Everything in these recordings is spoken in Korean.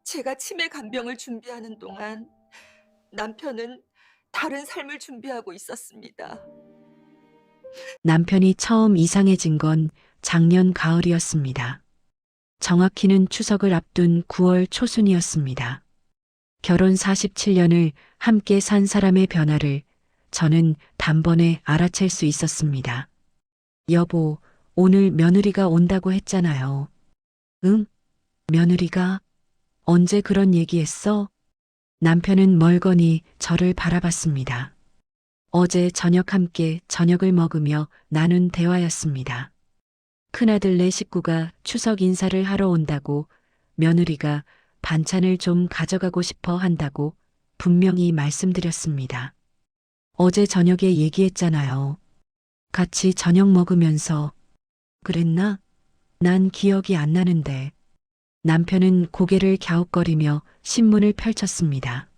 제가 치매 간병을 준비하는 동안 남편은 다른 삶을 준비하고 있었습니다. 남편이 처음 이상해진 건 작년 가을이었습니다. 정확히는 추석을 앞둔 9월 초순이었습니다. 결혼 47년을 함께 산 사람의 변화를 저는 단번에 알아챌 수 있었습니다. 여보, 오늘 며느리가 온다고 했잖아요. 응? 며느리가? 언제 그런 얘기했어? 남편은 멀거니 저를 바라봤습니다. 어제 저녁 함께 저녁을 먹으며 나눈 대화였습니다. 큰아들네 식구가 추석 인사를 하러 온다고 며느리가 반찬을 좀 가져가고 싶어 한다고 분명히 말씀드렸습니다. 어제 저녁에 얘기했잖아요. 같이 저녁 먹으면서 그랬나? 난 기억이 안 나는데. 남편은 고개를 갸웃거리며 신문을 펼쳤습니다.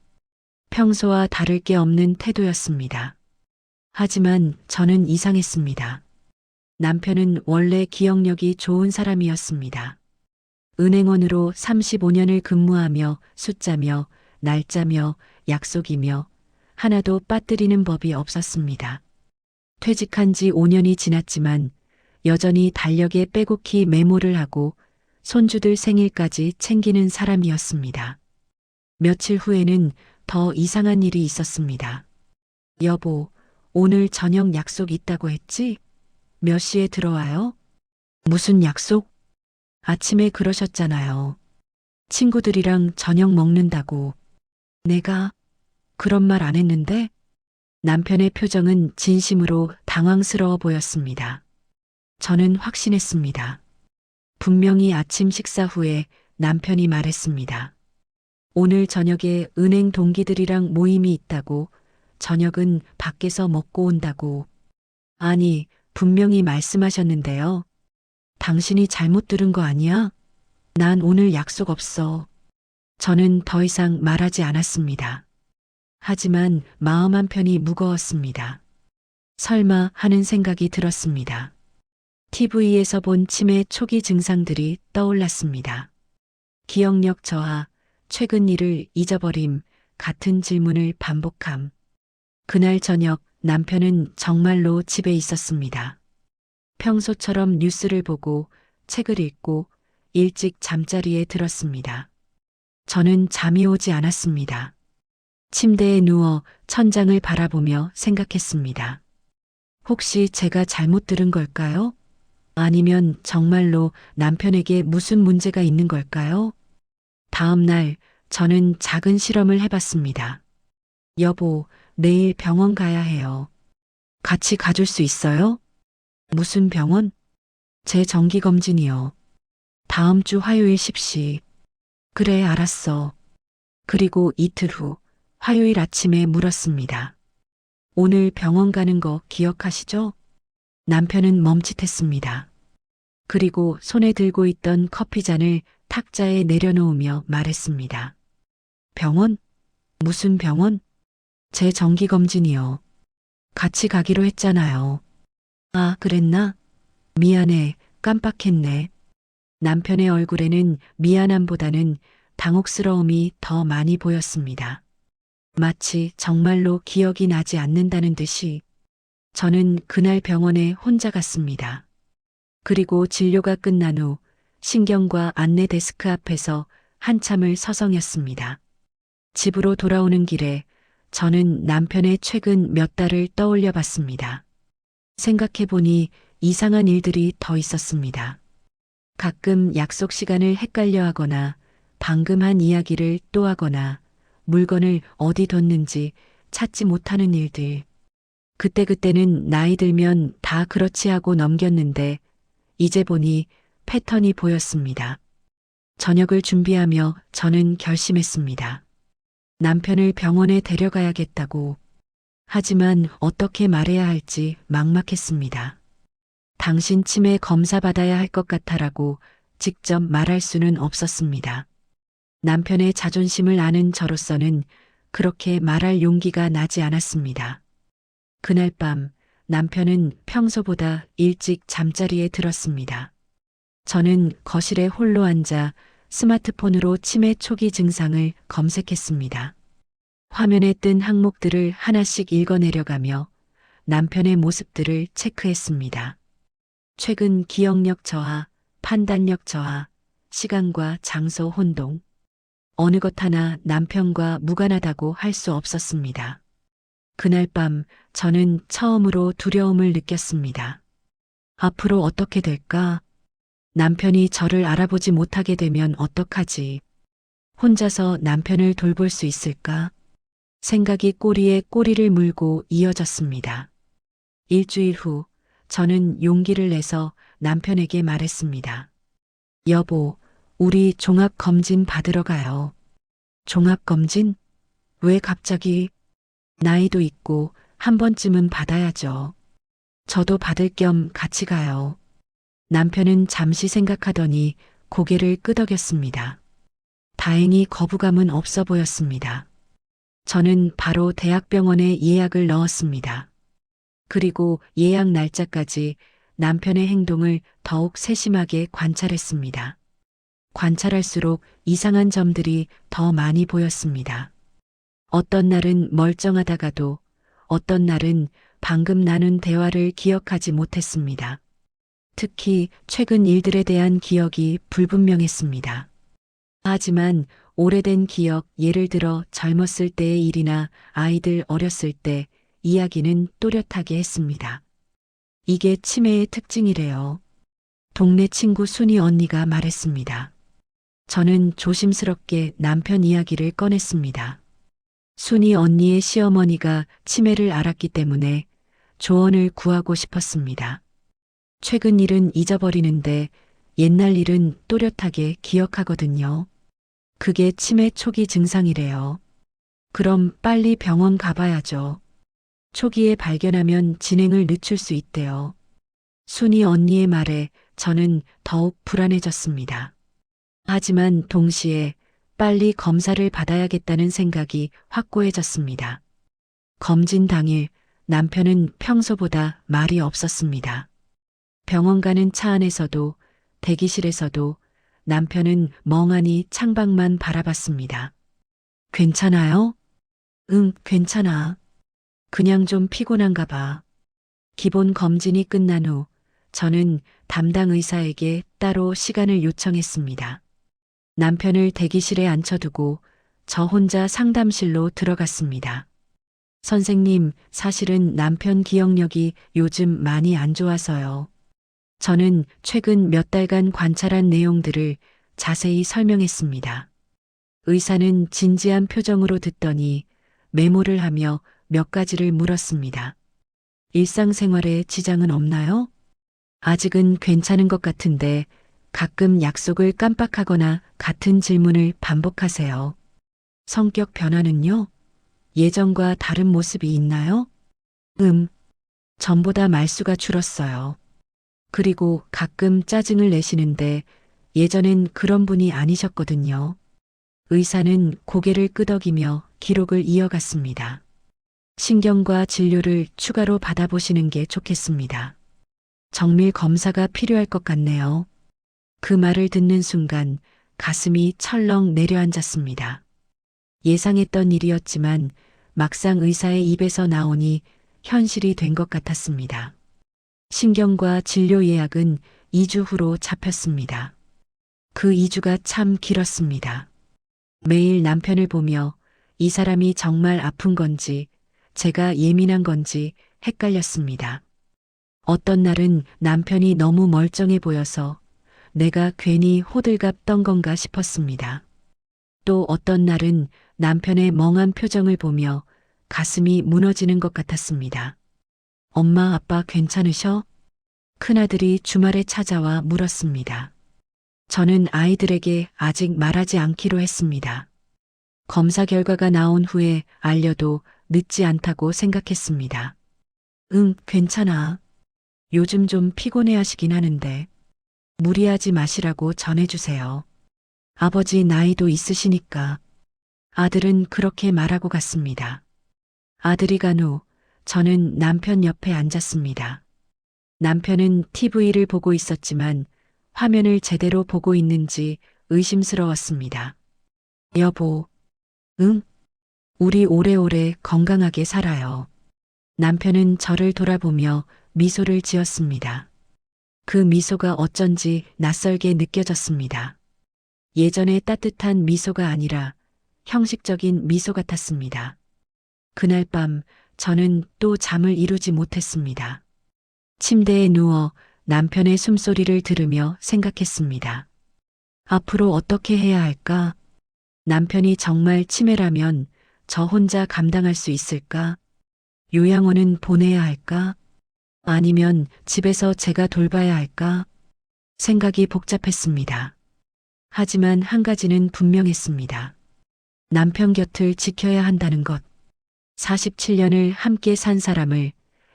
평소와 다를 게 없는 태도였습니다. 하지만 저는 이상했습니다. 남편은 원래 기억력이 좋은 사람이었습니다. 은행원으로 35년을 근무하며 숫자며 날짜며 약속이며 하나도 빠뜨리는 법이 없었습니다. 퇴직한 지 5년이 지났지만 여전히 달력에 빼곡히 메모를 하고 손주들 생일까지 챙기는 사람이었습니다. 며칠 후에는 더 이상한 일이 있었습니다. 여보, 오늘 저녁 약속 있다고 했지? 몇 시에 들어와요? 무슨 약속? 아침에 그러셨잖아요. 친구들이랑 저녁 먹는다고. 내가 그런 말 안 했는데? 남편의 표정은 진심으로 당황스러워 보였습니다. 저는 확신했습니다. 분명히 아침 식사 후에 남편이 말했습니다. 오늘 저녁에 은행 동기들이랑 모임이 있다고, 저녁은 밖에서 먹고 온다고. 아니, 분명히 말씀하셨는데요. 당신이 잘못 들은 거 아니야? 난 오늘 약속 없어. 저는 더 이상 말하지 않았습니다. 하지만 마음 한편이 무거웠습니다. 설마 하는 생각이 들었습니다. TV에서 본 치매 초기 증상들이 떠올랐습니다. 기억력 저하, 최근 일을 잊어버림, 같은 질문을 반복함. 그날 저녁 남편은 정말로 집에 있었습니다. 평소처럼 뉴스를 보고 책을 읽고 일찍 잠자리에 들었습니다. 저는 잠이 오지 않았습니다. 침대에 누워 천장을 바라보며 생각했습니다. 혹시 제가 잘못 들은 걸까요? 아니면 정말로 남편에게 무슨 문제가 있는 걸까요? 다음 날 저는 작은 실험을 해봤습니다. 여보, 내일 병원 가야 해요. 같이 가줄 수 있어요? 무슨 병원? 제 정기검진이요. 다음 주 화요일 10시. 그래, 알았어. 그리고 이틀 후, 화요일 아침에 물었습니다. 오늘 병원 가는 거 기억하시죠? 남편은 멈칫했습니다. 그리고 손에 들고 있던 커피잔을 탁자에 내려놓으며 말했습니다. 병원? 무슨 병원? 제 정기검진이요. 같이 가기로 했잖아요. 아, 그랬나? 미안해, 깜빡했네. 남편의 얼굴에는 미안함보다는 당혹스러움이 더 많이 보였습니다. 마치 정말로 기억이 나지 않는다는 듯이 저는 그날 병원에 혼자 갔습니다. 그리고 진료가 끝난 후 신경과 안내 데스크 앞에서 한참을 서성였습니다. 집으로 돌아오는 길에 저는 남편의 최근 몇 달을 떠올려 봤습니다. 생각해보니 이상한 일들이 더 있었습니다. 가끔 약속 시간을 헷갈려 하거나 방금 한 이야기를 또 하거나 물건을 어디 뒀는지 찾지 못하는 일들. 그때그때는 나이 들면 다 그렇지 하고 넘겼는데 이제 보니 패턴이 보였습니다. 저녁을 준비하며 저는 결심했습니다. 남편을 병원에 데려가야겠다고. 하지만 어떻게 말해야 할지 막막했습니다. 당신 치매 검사 받아야 할 것 같아라고 직접 말할 수는 없었습니다. 남편의 자존심을 아는 저로서는 그렇게 말할 용기가 나지 않았습니다. 그날 밤 남편은 평소보다 일찍 잠자리에 들었습니다. 저는 거실에 홀로 앉아 스마트폰으로 치매 초기 증상을 검색했습니다. 화면에 뜬 항목들을 하나씩 읽어내려가며 남편의 모습들을 체크했습니다. 최근 기억력 저하, 판단력 저하, 시간과 장소 혼동. 어느 것 하나 남편과 무관하다고 할 수 없었습니다. 그날 밤 저는 처음으로 두려움을 느꼈습니다. 앞으로 어떻게 될까? 남편이 저를 알아보지 못하게 되면 어떡하지? 혼자서 남편을 돌볼 수 있을까? 생각이 꼬리에 꼬리를 물고 이어졌습니다. 일주일 후 저는 용기를 내서 남편에게 말했습니다. 여보, 우리 종합검진 받으러 가요. 종합검진? 왜 갑자기? 나이도 있고 한 번쯤은 받아야죠. 저도 받을 겸 같이 가요. 남편은 잠시 생각하더니 고개를 끄덕였습니다. 다행히 거부감은 없어 보였습니다. 저는 바로 대학병원에 예약을 넣었습니다. 그리고 예약 날짜까지 남편의 행동을 더욱 세심하게 관찰했습니다. 관찰할수록 이상한 점들이 더 많이 보였습니다. 어떤 날은 멀쩡하다가도 어떤 날은 방금 나눈 대화를 기억하지 못했습니다. 특히 최근 일들에 대한 기억이 불분명했습니다. 하지만 오래된 기억, 예를 들어 젊었을 때의 일이나 아이들 어렸을 때 이야기는 또렷하게 했습니다. 이게 치매의 특징이래요. 동네 친구 순이 언니가 말했습니다. 저는 조심스럽게 남편 이야기를 꺼냈습니다. 순이 언니의 시어머니가 치매를 앓았기 때문에 조언을 구하고 싶었습니다. 최근 일은 잊어버리는데 옛날 일은 또렷하게 기억하거든요. 그게 치매 초기 증상이래요. 그럼 빨리 병원 가봐야죠. 초기에 발견하면 진행을 늦출 수 있대요. 순이 언니의 말에 저는 더욱 불안해졌습니다. 하지만 동시에 빨리 검사를 받아야겠다는 생각이 확고해졌습니다. 검진 당일 남편은 평소보다 말이 없었습니다. 병원 가는 차 안에서도 대기실에서도 남편은 멍하니 창밖만 바라봤습니다. 괜찮아요? 응, 괜찮아. 그냥 좀 피곤한가 봐. 기본 검진이 끝난 후 저는 담당 의사에게 따로 시간을 요청했습니다. 남편을 대기실에 앉혀두고 저 혼자 상담실로 들어갔습니다. 선생님, 사실은 남편 기억력이 요즘 많이 안 좋아서요. 저는 최근 몇 달간 관찰한 내용들을 자세히 설명했습니다. 의사는 진지한 표정으로 듣더니 메모를 하며 몇 가지를 물었습니다. 일상생활에 지장은 없나요? 아직은 괜찮은 것 같은데 가끔 약속을 깜빡하거나 같은 질문을 반복하세요. 성격 변화는요? 예전과 다른 모습이 있나요? 전보다 말수가 줄었어요. 그리고 가끔 짜증을 내시는데 예전엔 그런 분이 아니셨거든요. 의사는 고개를 끄덕이며 기록을 이어갔습니다. 신경과 진료를 추가로 받아보시는 게 좋겠습니다. 정밀 검사가 필요할 것 같네요. 그 말을 듣는 순간 가슴이 철렁 내려앉았습니다. 예상했던 일이었지만 막상 의사의 입에서 나오니 현실이 된 것 같았습니다. 신경과 진료 예약은 2주 후로 잡혔습니다. 그 2주가 참 길었습니다. 매일 남편을 보며 이 사람이 정말 아픈 건지 제가 예민한 건지 헷갈렸습니다. 어떤 날은 남편이 너무 멀쩡해 보여서 내가 괜히 호들갑 떤 건가 싶었습니다. 또 어떤 날은 남편의 멍한 표정을 보며 가슴이 무너지는 것 같았습니다. 엄마, 아빠 괜찮으셔? 큰아들이 주말에 찾아와 물었습니다. 저는 아이들에게 아직 말하지 않기로 했습니다. 검사 결과가 나온 후에 알려도 늦지 않다고 생각했습니다. 응, 괜찮아. 요즘 좀 피곤해 하시긴 하는데 무리하지 마시라고 전해주세요. 아버지 나이도 있으시니까. 아들은 그렇게 말하고 갔습니다. 아들이 간 후 저는 남편 옆에 앉았습니다. 남편은 TV를 보고 있었지만 화면을 제대로 보고 있는지 의심스러웠습니다. 여보, 응? 우리 오래오래 건강하게 살아요. 남편은 저를 돌아보며 미소를 지었습니다. 그 미소가 어쩐지 낯설게 느껴졌습니다. 예전의 따뜻한 미소가 아니라 형식적인 미소 같았습니다. 그날 밤 저는 또 잠을 이루지 못했습니다. 침대에 누워 남편의 숨소리를 들으며 생각했습니다. 앞으로 어떻게 해야 할까? 남편이 정말 치매라면 저 혼자 감당할 수 있을까? 요양원은 보내야 할까? 아니면 집에서 제가 돌봐야 할까? 생각이 복잡했습니다. 하지만 한 가지는 분명했습니다. 남편 곁을 지켜야 한다는 것. 47년을 함께 산 사람을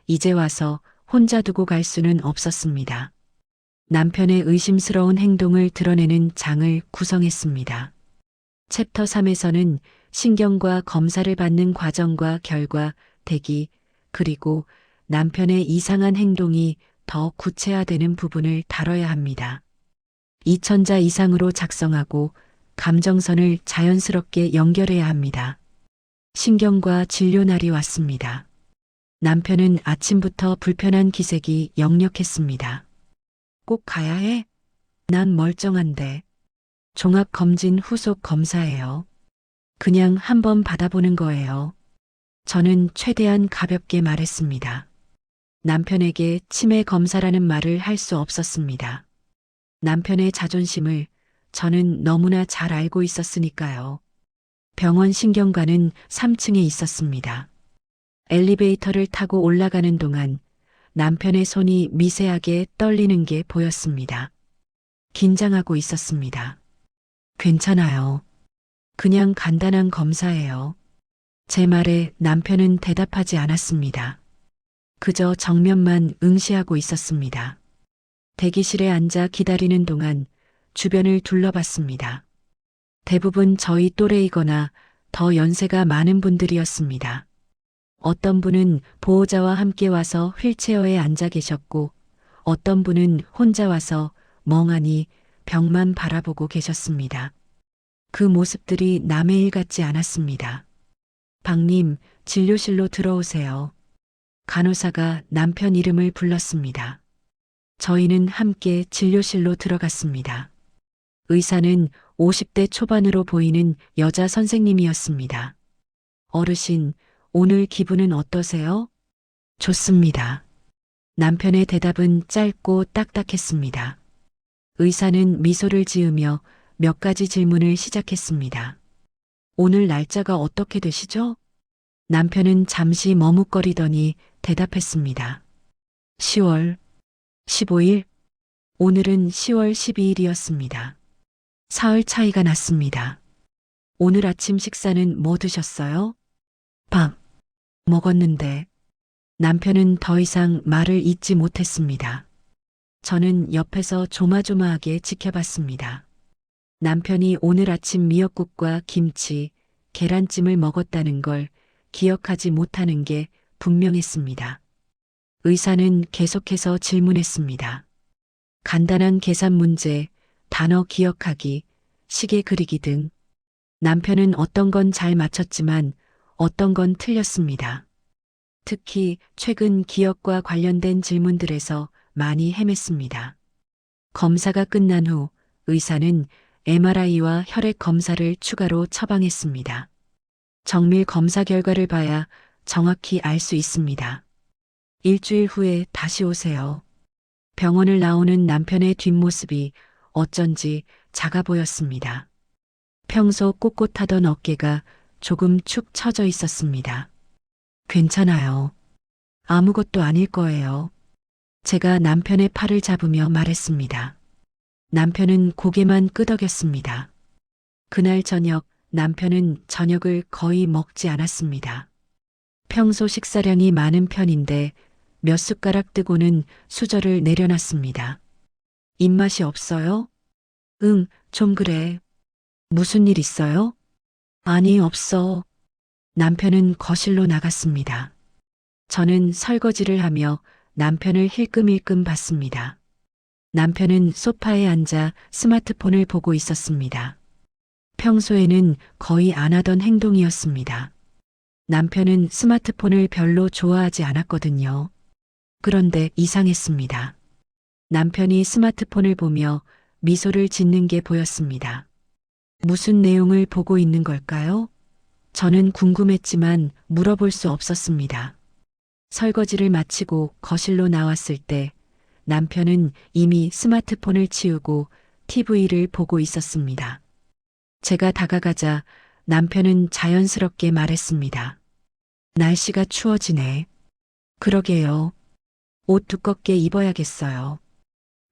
이제 와서 혼자 두고 갈 수는 없었습니다. 남편의 의심스러운 행동을 드러내는 장을 구성했습니다. 챕터 3에서는 신경과 검사를 받는 과정과 결과, 대기, 그리고 남편의 이상한 행동이 더 구체화되는 부분을 다뤄야 합니다. 2천자 이상으로 작성하고 감정선을 자연스럽게 연결해야 합니다. 신경과 진료 날이 왔습니다. 남편은 아침부터 불편한 기색이 역력했습니다. 꼭 가야 해? 난 멀쩡한데. 종합검진 후속 검사예요. 그냥 한번 받아보는 거예요. 저는 최대한 가볍게 말했습니다. 남편에게 치매 검사라는 말을 할 수 없었습니다. 남편의 자존심을 저는 너무나 잘 알고 있었으니까요. 병원 신경과는 3층에 있었습니다. 엘리베이터를 타고 올라가는 동안 남편의 손이 미세하게 떨리는 게 보였습니다. 긴장하고 있었습니다. 괜찮아요. 그냥 간단한 검사예요. 제 말에 남편은 대답하지 않았습니다. 그저 정면만 응시하고 있었습니다. 대기실에 앉아 기다리는 동안 주변을 둘러봤습니다. 대부분 저희 또래이거나 더 연세가 많은 분들이었습니다. 어떤 분은 보호자와 함께 와서 휠체어에 앉아 계셨고 어떤 분은 혼자 와서 멍하니 벽만 바라보고 계셨습니다. 그 모습들이 남의 일 같지 않았습니다. 박님, 진료실로 들어오세요. 간호사가 남편 이름을 불렀습니다. 저희는 함께 진료실로 들어갔습니다. 의사는 50대 초반으로 보이는 여자 선생님이었습니다. 어르신, 오늘 기분은 어떠세요? 좋습니다. 남편의 대답은 짧고 딱딱했습니다. 의사는 미소를 지으며 몇 가지 질문을 시작했습니다. 오늘 날짜가 어떻게 되시죠? 남편은 잠시 머뭇거리더니 대답했습니다. 10월 15일? 오늘은 10월 12일이었습니다. 사흘 차이가 났습니다. 오늘 아침 식사는 뭐 드셨어요? 밥 먹었는데 남편은 더 이상 말을 잇지 못했습니다. 저는 옆에서 조마조마하게 지켜봤습니다. 남편이 오늘 아침 미역국과 김치, 계란찜을 먹었다는 걸 기억하지 못하는 게 분명했습니다. 의사는 계속해서 질문했습니다. 간단한 계산 문제, 단어 기억하기, 시계 그리기 등 남편은 어떤 건 잘 맞췄지만 어떤 건 틀렸습니다. 특히 최근 기억과 관련된 질문들에서 많이 헤맸습니다. 검사가 끝난 후 의사는 MRI와 혈액 검사를 추가로 처방했습니다. 정밀 검사 결과를 봐야 정확히 알 수 있습니다. 일주일 후에 다시 오세요. 병원을 나오는 남편의 뒷모습이 어쩐지 작아 보였습니다. 평소 꼿꼿하던 어깨가 조금 축 처져 있었습니다. 괜찮아요. 아무것도 아닐 거예요. 제가 남편의 팔을 잡으며 말했습니다. 남편은 고개만 끄덕였습니다. 그날 저녁 남편은 저녁을 거의 먹지 않았습니다. 평소 식사량이 많은 편인데 몇 숟가락 뜨고는 수저를 내려놨습니다. 입맛이 없어요? 응, 좀 그래. 무슨 일 있어요? 아니, 없어. 남편은 거실로 나갔습니다. 저는 설거지를 하며 남편을 힐끔힐끔 봤습니다. 남편은 소파에 앉아 스마트폰을 보고 있었습니다. 평소에는 거의 안 하던 행동이었습니다. 남편은 스마트폰을 별로 좋아하지 않았거든요. 그런데 이상했습니다. 남편이 스마트폰을 보며 미소를 짓는 게 보였습니다. 무슨 내용을 보고 있는 걸까요? 저는 궁금했지만 물어볼 수 없었습니다. 설거지를 마치고 거실로 나왔을 때 남편은 이미 스마트폰을 치우고 TV를 보고 있었습니다. 제가 다가가자 남편은 자연스럽게 말했습니다. 날씨가 추워지네. 그러게요. 옷 두껍게 입어야겠어요.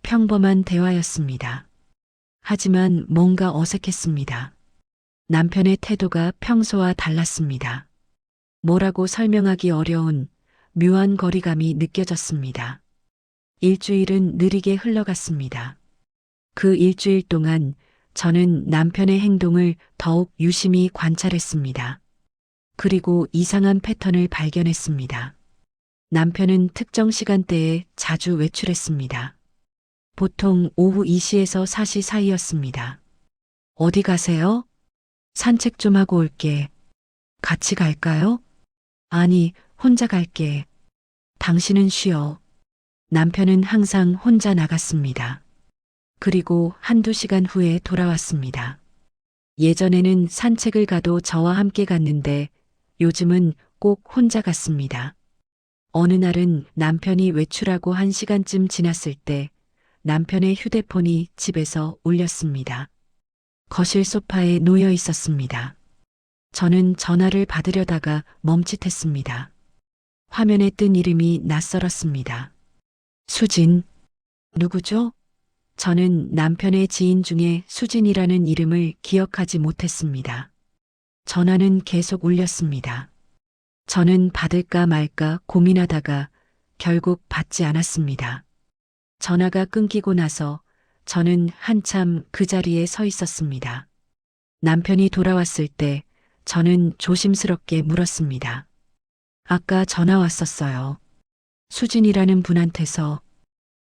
평범한 대화였습니다. 하지만 뭔가 어색했습니다. 남편의 태도가 평소와 달랐습니다. 뭐라고 설명하기 어려운 묘한 거리감이 느껴졌습니다. 일주일은 느리게 흘러갔습니다. 그 일주일 동안 저는 남편의 행동을 더욱 유심히 관찰했습니다. 그리고 이상한 패턴을 발견했습니다. 남편은 특정 시간대에 자주 외출했습니다. 보통 오후 2시에서 4시 사이였습니다. 어디 가세요? 산책 좀 하고 올게. 같이 갈까요? 아니, 혼자 갈게. 당신은 쉬어. 남편은 항상 혼자 나갔습니다. 그리고 한두 시간 후에 돌아왔습니다. 예전에는 산책을 가도 저와 함께 갔는데 요즘은 꼭 혼자 갔습니다. 어느 날은 남편이 외출하고 1시간쯤 지났을 때 남편의 휴대폰이 집에서 울렸습니다. 거실 소파에 놓여 있었습니다. 저는 전화를 받으려다가 멈칫했습니다. 화면에 뜬 이름이 낯설었습니다. 수진. 누구죠? 저는 남편의 지인 중에 수진이라는 이름을 기억하지 못했습니다. 전화는 계속 울렸습니다. 저는 받을까 말까 고민하다가 결국 받지 않았습니다. 전화가 끊기고 나서 저는 한참 그 자리에 서 있었습니다. 남편이 돌아왔을 때 저는 조심스럽게 물었습니다. 아까 전화 왔었어요. 수진이라는 분한테서.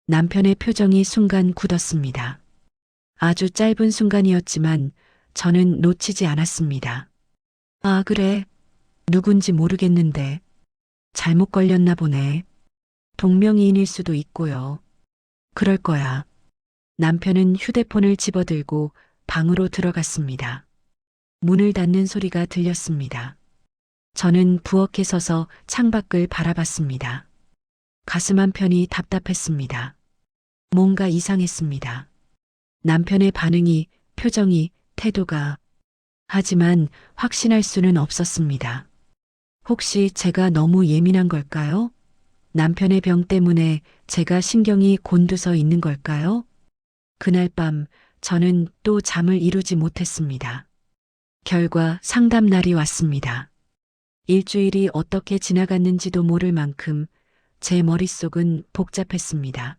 남편의 표정이 순간 굳었습니다. 아주 짧은 순간이었지만 저는 놓치지 않았습니다. 아, 그래. 누군지 모르겠는데. 잘못 걸렸나 보네. 동명이인일 수도 있고요. 그럴 거야. 남편은 휴대폰을 집어들고 방으로 들어갔습니다. 문을 닫는 소리가 들렸습니다. 저는 부엌에 서서 창밖을 바라봤습니다. 가슴 한편이 답답했습니다. 뭔가 이상했습니다. 남편의 반응이, 표정이, 태도가. 하지만 확신할 수는 없었습니다. 혹시 제가 너무 예민한 걸까요? 남편의 병 때문에 제가 신경이 곤두서 있는 걸까요? 그날 밤 저는 또 잠을 이루지 못했습니다. 결과 상담 날이 왔습니다. 일주일이 어떻게 지나갔는지도 모를 만큼 제 머릿속은 복잡했습니다.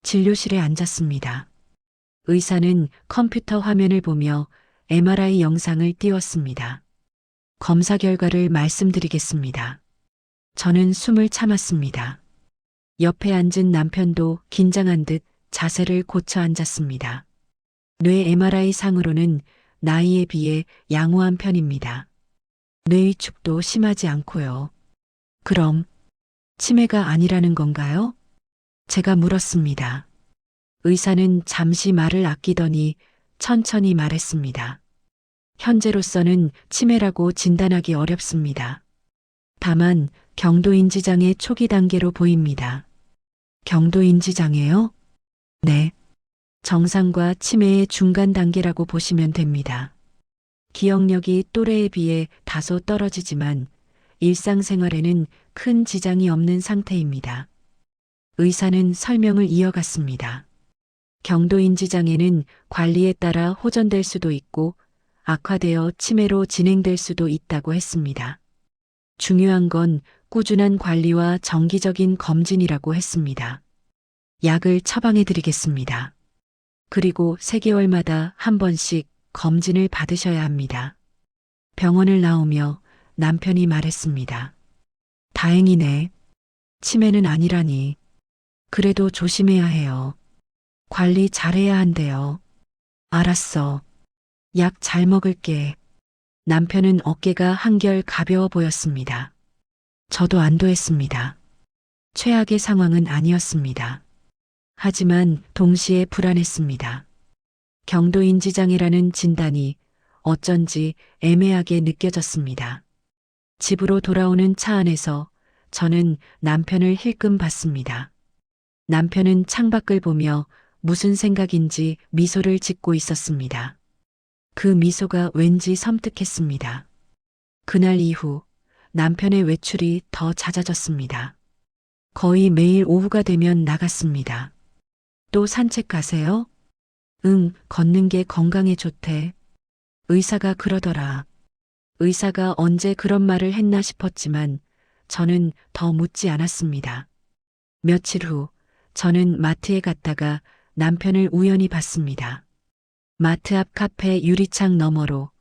진료실에 앉았습니다. 의사는 컴퓨터 화면을 보며 MRI 영상을 띄웠습니다. 검사 결과를 말씀드리겠습니다. 저는 숨을 참았습니다. 옆에 앉은 남편도 긴장한 듯 자세를 고쳐 앉았습니다. 뇌 MRI 상으로는 나이에 비해 양호한 편입니다. 뇌 위축도 심하지 않고요. 그럼 치매가 아니라는 건가요? 제가 물었습니다. 의사는 잠시 말을 아끼더니 천천히 말했습니다. 현재로서는 치매라고 진단하기 어렵습니다. 다만 경도인지장애 초기 단계로 보입니다. 경도인지장애요? 네. 정상과 치매의 중간 단계라고 보시면 됩니다. 기억력이 또래에 비해 다소 떨어지지만 일상생활에는 큰 지장이 없는 상태입니다. 의사는 설명을 이어갔습니다. 경도인지장애는 관리에 따라 호전될 수도 있고 악화되어 치매로 진행될 수도 있다고 했습니다. 중요한 건 꾸준한 관리와 정기적인 검진이라고 했습니다. 약을 처방해 드리겠습니다. 그리고 3개월마다 한 번씩 검진을 받으셔야 합니다. 병원을 나오며 남편이 말했습니다. 다행이네. 치매는 아니라니. 그래도 조심해야 해요. 관리 잘해야 한대요. 알았어. 약 잘 먹을게. 남편은 어깨가 한결 가벼워 보였습니다. 저도 안도했습니다. 최악의 상황은 아니었습니다. 하지만 동시에 불안했습니다. 경도인지장애라는 진단이 어쩐지 애매하게 느껴졌습니다. 집으로 돌아오는 차 안에서 저는 남편을 힐끔 봤습니다. 남편은 창밖을 보며 무슨 생각인지 미소를 짓고 있었습니다. 그 미소가 왠지 섬뜩했습니다. 그날 이후 남편의 외출이 더 잦아졌습니다. 거의 매일 오후가 되면 나갔습니다. 또 산책 가세요? 응, 걷는 게 건강에 좋대. 의사가 그러더라. 의사가 언제 그런 말을 했나 싶었지만 저는 더 묻지 않았습니다. 며칠 후 저는 마트에 갔다가 남편을 우연히 봤습니다. 마트 앞 카페 유리창 너머로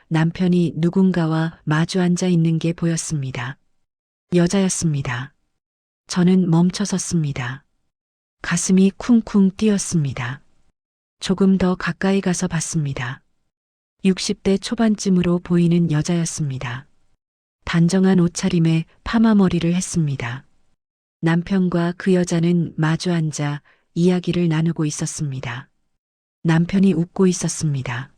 남편이 누군가와 마주 앉아 있는 게 보였습니다. 여자였습니다. 저는 멈춰 섰습니다. 가슴이 쿵쿵 뛰었습니다. 조금 더 가까이 가서 봤습니다. 60대 초반쯤으로 보이는 여자였습니다. 단정한 옷차림에 파마 머리를 했습니다. 남편과 그 여자는 마주 앉아 이야기를 나누고 있었습니다. 남편이 웃고 있었습니다.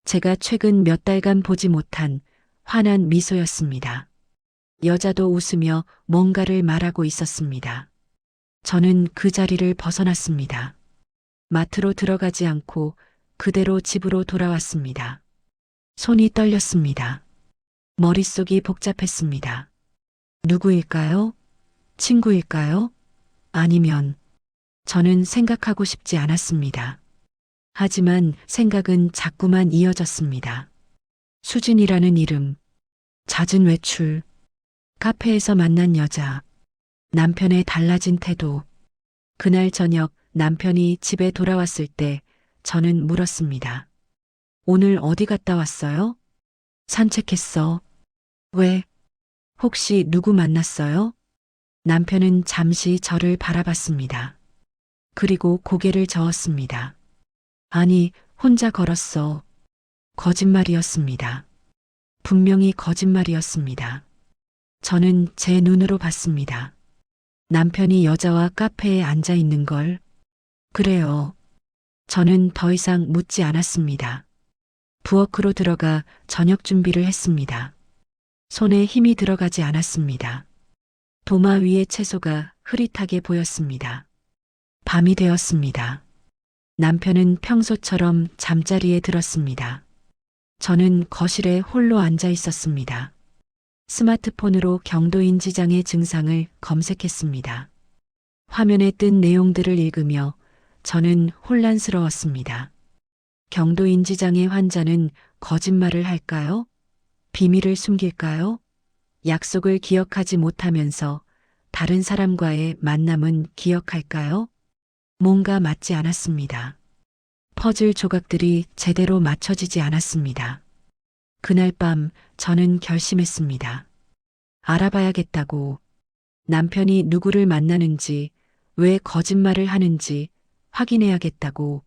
제가 최근 몇 달간 보지 못한 환한 미소였습니다. 여자도 웃으며 뭔가를 말하고 있었습니다. 저는 그 자리를 벗어났습니다. 마트로 들어가지 않고 그대로 집으로 돌아왔습니다. 손이 떨렸습니다. 머릿속이 복잡했습니다. 누구일까요? 친구일까요? 아니면 저는 생각하고 싶지 않았습니다. 하지만 생각은 자꾸만 이어졌습니다. 수진이라는 이름, 잦은 외출, 카페에서 만난 여자, 남편의 달라진 태도. 그날 저녁 남편이 집에 돌아왔을 때 저는 물었습니다. 오늘 어디 갔다 왔어요? 산책했어. 왜? 혹시 누구 만났어요? 남편은 잠시 저를 바라봤습니다. 그리고 고개를 저었습니다. 아니, 혼자 걸었어. 거짓말이었습니다. 분명히 거짓말이었습니다. 저는 제 눈으로 봤습니다. 남편이 여자와 카페에 앉아 있는 걸. 그래요. 저는 더 이상 묻지 않았습니다. 부엌으로 들어가 저녁 준비를 했습니다. 손에 힘이 들어가지 않았습니다. 도마 위의 채소가 흐릿하게 보였습니다. 밤이 되었습니다. 남편은 평소처럼 잠자리에 들었습니다. 저는 거실에 홀로 앉아 있었습니다. 스마트폰으로 경도인지장애 증상을 검색했습니다. 화면에 뜬 내용들을 읽으며 저는 혼란스러웠습니다. 경도인지장애 환자는 거짓말을 할까요? 비밀을 숨길까요? 약속을 기억하지 못하면서 다른 사람과의 만남은 기억할까요? 뭔가 맞지 않았습니다. 퍼즐 조각들이 제대로 맞춰지지 않았습니다. 그날 밤 저는 결심했습니다. 알아봐야겠다고. 남편이 누구를 만나는지, 왜 거짓말을 하는지 확인해야겠다고.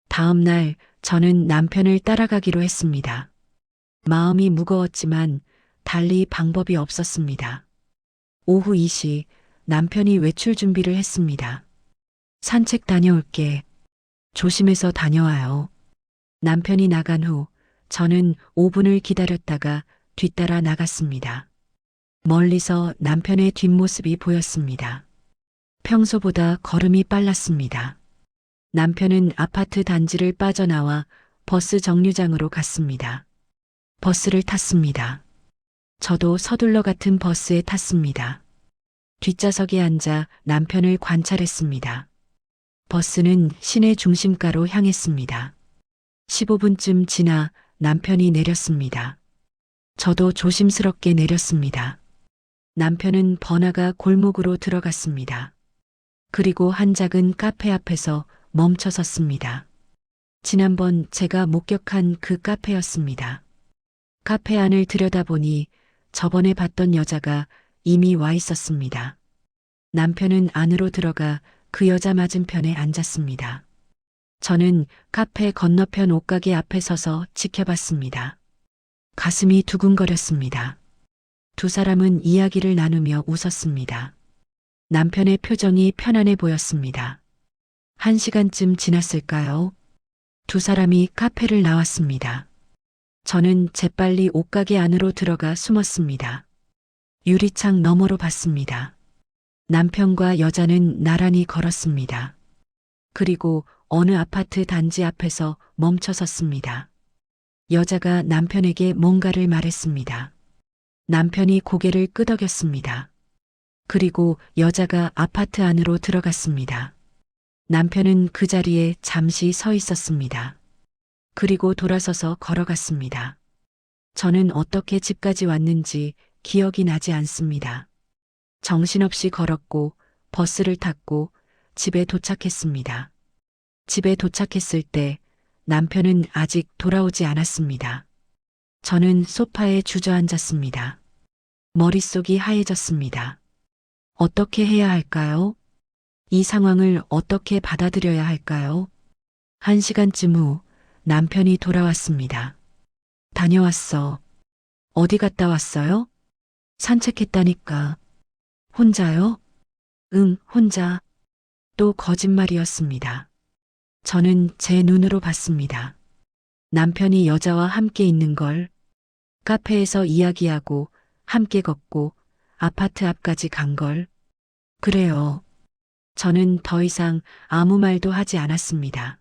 다음 날 저는 남편을 따라가기로 했습니다. 마음이 무거웠지만 달리 방법이 없었습니다. 오후 2시 남편이 외출 준비를 했습니다. 산책 다녀올게. 조심해서 다녀와요. 남편이 나간 후 저는 5분을 기다렸다가 뒤따라 나갔습니다. 멀리서 남편의 뒷모습이 보였습니다. 평소보다 걸음이 빨랐습니다. 남편은 아파트 단지를 빠져나와 버스 정류장으로 갔습니다. 버스를 탔습니다. 저도 서둘러 같은 버스에 탔습니다. 뒷좌석에 앉아 남편을 관찰했습니다. 버스는 시내 중심가로 향했습니다. 15분쯤 지나 남편이 내렸습니다. 저도 조심스럽게 내렸습니다. 남편은 번화가 골목으로 들어갔습니다. 그리고 한 작은 카페 앞에서 멈춰 섰습니다. 지난번 제가 목격한 그 카페였습니다. 카페 안을 들여다보니 저번에 봤던 여자가 이미 와 있었습니다. 남편은 안으로 들어가 그 여자 맞은편에 앉았습니다. 저는 카페 건너편 옷가게 앞에 서서 지켜봤습니다. 가슴이 두근거렸습니다. 두 사람은 이야기를 나누며 웃었습니다. 남편의 표정이 편안해 보였습니다. 1시간쯤 지났을까요? 두 사람이 카페를 나왔습니다. 저는 재빨리 옷가게 안으로 들어가 숨었습니다. 유리창 너머로 봤습니다. 남편과 여자는 나란히 걸었습니다. 그리고 어느 아파트 단지 앞에서 멈춰 섰습니다. 여자가 남편에게 뭔가를 말했습니다. 남편이 고개를 끄덕였습니다. 그리고 여자가 아파트 안으로 들어갔습니다. 남편은 그 자리에 잠시 서 있었습니다. 그리고 돌아서서 걸어갔습니다. 저는 어떻게 집까지 왔는지 기억이 나지 않습니다. 정신없이 걸었고 버스를 탔고 집에 도착했습니다. 집에 도착했을 때 남편은 아직 돌아오지 않았습니다. 저는 소파에 주저앉았습니다. 머릿속이 하얘졌습니다. 어떻게 해야 할까요? 이 상황을 어떻게 받아들여야 할까요? 1시간쯤 후 남편이 돌아왔습니다. 다녀왔어. 어디 갔다 왔어요? 산책했다니까. 혼자요? 응, 혼자. 또 거짓말이었습니다. 저는 제 눈으로 봤습니다. 남편이 여자와 함께 있는 걸, 카페에서 이야기하고 함께 걷고 아파트 앞까지 간 걸. 그래요. 저는 더 이상 아무 말도 하지 않았습니다.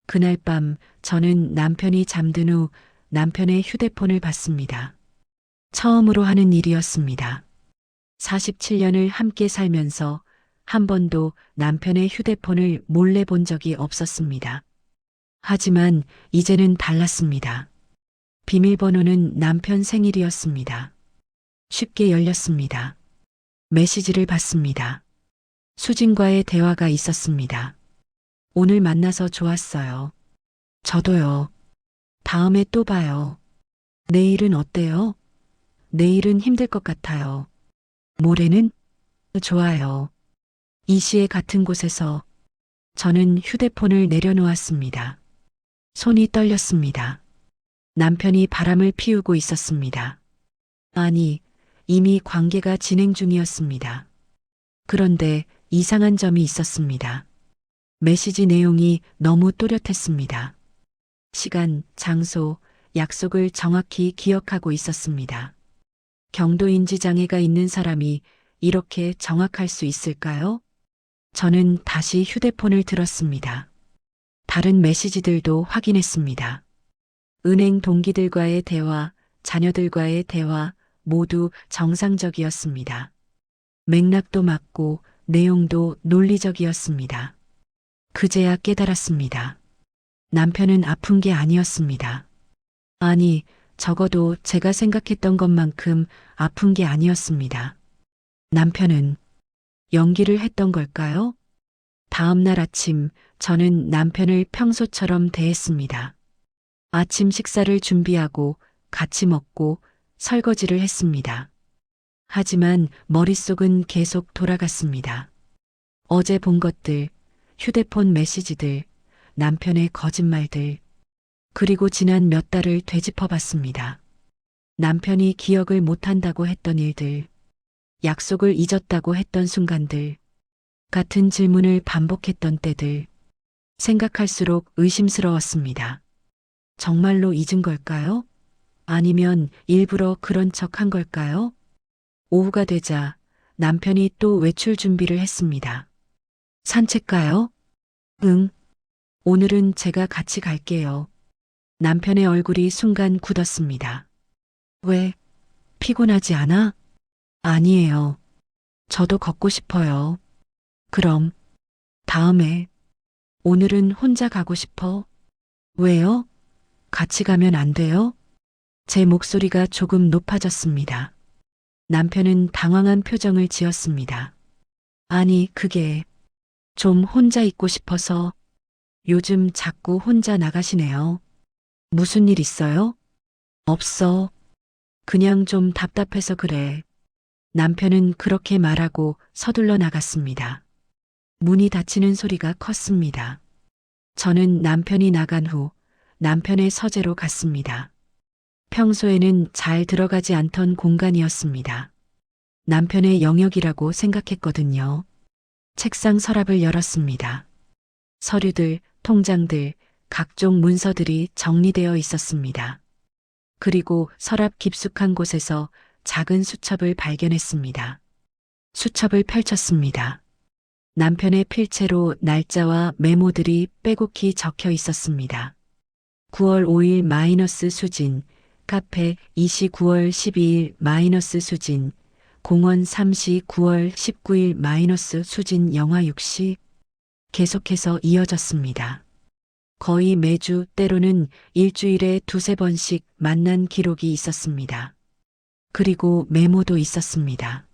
그날 밤 저는 남편이 잠든 후 남편의 휴대폰을 봤습니다. 처음으로 하는 일이었습니다. 47년을 함께 살면서 한 번도 남편의 휴대폰을 몰래 본 적이 없었습니다. 하지만 이제는 달랐습니다. 비밀번호는 남편 생일이었습니다. 쉽게 열렸습니다. 메시지를 봤습니다. 수진과의 대화가 있었습니다. 오늘 만나서 좋았어요. 저도요. 다음에 또 봐요. 내일은 어때요? 내일은 힘들 것 같아요. 모레는? 좋아요. 이 시에 같은 곳에서 저는 휴대폰을 내려놓았습니다. 손이 떨렸습니다. 남편이 바람을 피우고 있었습니다. 아니, 이미 관계가 진행 중이었습니다. 그런데 이상한 점이 있었습니다. 메시지 내용이 너무 또렷했습니다. 시간, 장소, 약속을 정확히 기억하고 있었습니다. 경도인지 장애가 있는 사람이 이렇게 정확할 수 있을까요? 저는 다시 휴대폰을 들었습니다. 다른 메시지들도 확인했습니다. 은행 동기들과의 대화, 자녀들과의 대화 모두 정상적이었습니다. 맥락도 맞고 내용도 논리적이었습니다. 그제야 깨달았습니다. 남편은 아픈 게 아니었습니다. 아니, 적어도 제가 생각했던 것만큼 아픈 게 아니었습니다. 남편은 연기를 했던 걸까요? 다음 날 아침 저는 남편을 평소처럼 대했습니다. 아침 식사를 준비하고 같이 먹고 설거지를 했습니다. 하지만 머릿속은 계속 돌아갔습니다. 어제 본 것들, 휴대폰 메시지들, 남편의 거짓말들, 그리고 지난 몇 달을 되짚어 봤습니다. 남편이 기억을 못한다고 했던 일들, 약속을 잊었다고 했던 순간들, 같은 질문을 반복했던 때들, 생각할수록 의심스러웠습니다. 정말로 잊은 걸까요? 아니면 일부러 그런 척 한 걸까요? 오후가 되자 남편이 또 외출 준비를 했습니다. 산책 가요? 응. 오늘은 제가 같이 갈게요. 남편의 얼굴이 순간 굳었습니다. 왜? 피곤하지 않아? 아니에요. 저도 걷고 싶어요. 그럼, 다음에. 오늘은 혼자 가고 싶어. 왜요? 같이 가면 안 돼요? 제 목소리가 조금 높아졌습니다. 남편은 당황한 표정을 지었습니다. 아니, 그게 좀 혼자 있고 싶어서 요즘 자꾸 혼자 나가시네요. 무슨 일 있어요? 없어. 그냥 좀 답답해서 그래. 남편은 그렇게 말하고 서둘러 나갔습니다. 문이 닫히는 소리가 컸습니다. 저는 남편이 나간 후 남편의 서재로 갔습니다. 평소에는 잘 들어가지 않던 공간이었습니다. 남편의 영역이라고 생각했거든요. 책상 서랍을 열었습니다. 서류들, 통장들, 각종 문서들이 정리되어 있었습니다. 그리고 서랍 깊숙한 곳에서 작은 수첩을 발견했습니다. 수첩을 펼쳤습니다. 남편의 필체로 날짜와 메모들이 빼곡히 적혀 있었습니다. 9월 5일 마이너스 수진, 카페 2시 9월 12일 마이너스 수진, 공원 3시 9월 19일 마이너스 수진 영하 6시 계속해서 이어졌습니다. 거의 매주 때로는 일주일에 두세 번씩 만난 기록이 있었습니다. 그리고 메모도 있었습니다.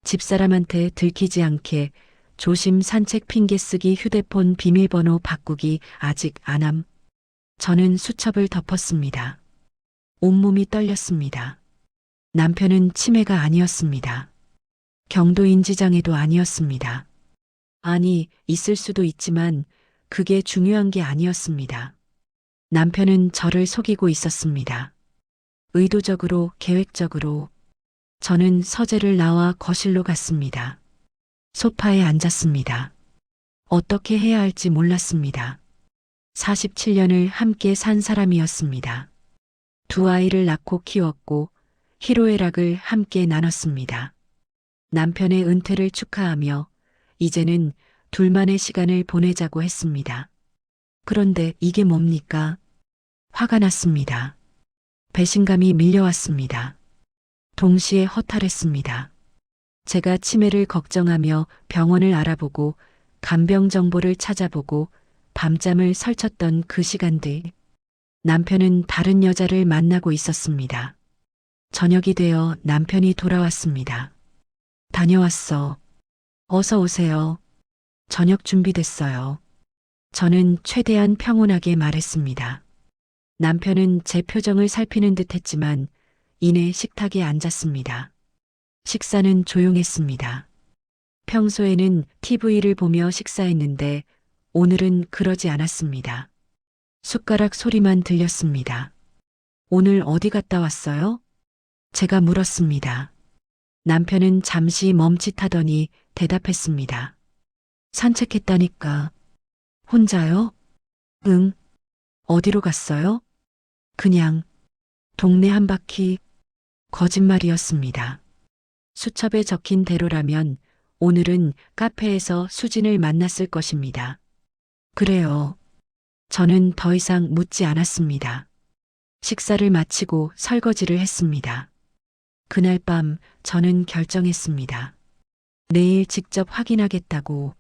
집사람한테 들키지 않게 조심 산책 핑계 쓰기 휴대폰 비밀번호 바꾸기 아직 안함. 저는 수첩을 덮었습니다. 온몸이 떨렸습니다. 남편은 치매가 아니었습니다. 경도인지장애도 아니었습니다. 아니, 있을 수도 있지만 그게 중요한 게 아니었습니다. 남편은 저를 속이고 있었습니다. 의도적으로, 계획적으로. 저는 서재를 나와 거실로 갔습니다. 소파에 앉았습니다. 어떻게 해야 할지 몰랐습니다. 47년을 함께 산 사람이었습니다. 두 아이를 낳고 키웠고 희로애락을 함께 나눴습니다. 남편의 은퇴를 축하하며 이제는 둘만의 시간을 보내자고 했습니다. 그런데 이게 뭡니까? 화가 났습니다. 배신감이 밀려왔습니다. 동시에 허탈했습니다. 제가 치매를 걱정하며 병원을 알아보고 간병 정보를 찾아보고 밤잠을 설쳤던 그 시간들, 남편은 다른 여자를 만나고 있었습니다. 저녁이 되어 남편이 돌아왔습니다. 다녀왔어. 어서 오세요. 저녁 준비됐어요. 저는 최대한 평온하게 말했습니다. 남편은 제 표정을 살피는 듯 했지만 이내 식탁에 앉았습니다. 식사는 조용했습니다. 평소에는 TV를 보며 식사했는데 오늘은 그러지 않았습니다. 숟가락 소리만 들렸습니다. 오늘 어디 갔다 왔어요? 제가 물었습니다. 남편은 잠시 멈칫하더니 대답했습니다. 산책했다니까. 혼자요? 응. 어디로 갔어요? 그냥 동네 한 바퀴. 거짓말이었습니다. 수첩에 적힌 대로라면 오늘은 카페에서 수진을 만났을 것입니다. 그래요. 저는 더 이상 묻지 않았습니다. 식사를 마치고 설거지를 했습니다. 그날 밤 저는 결정했습니다. 내일 직접 확인하겠다고.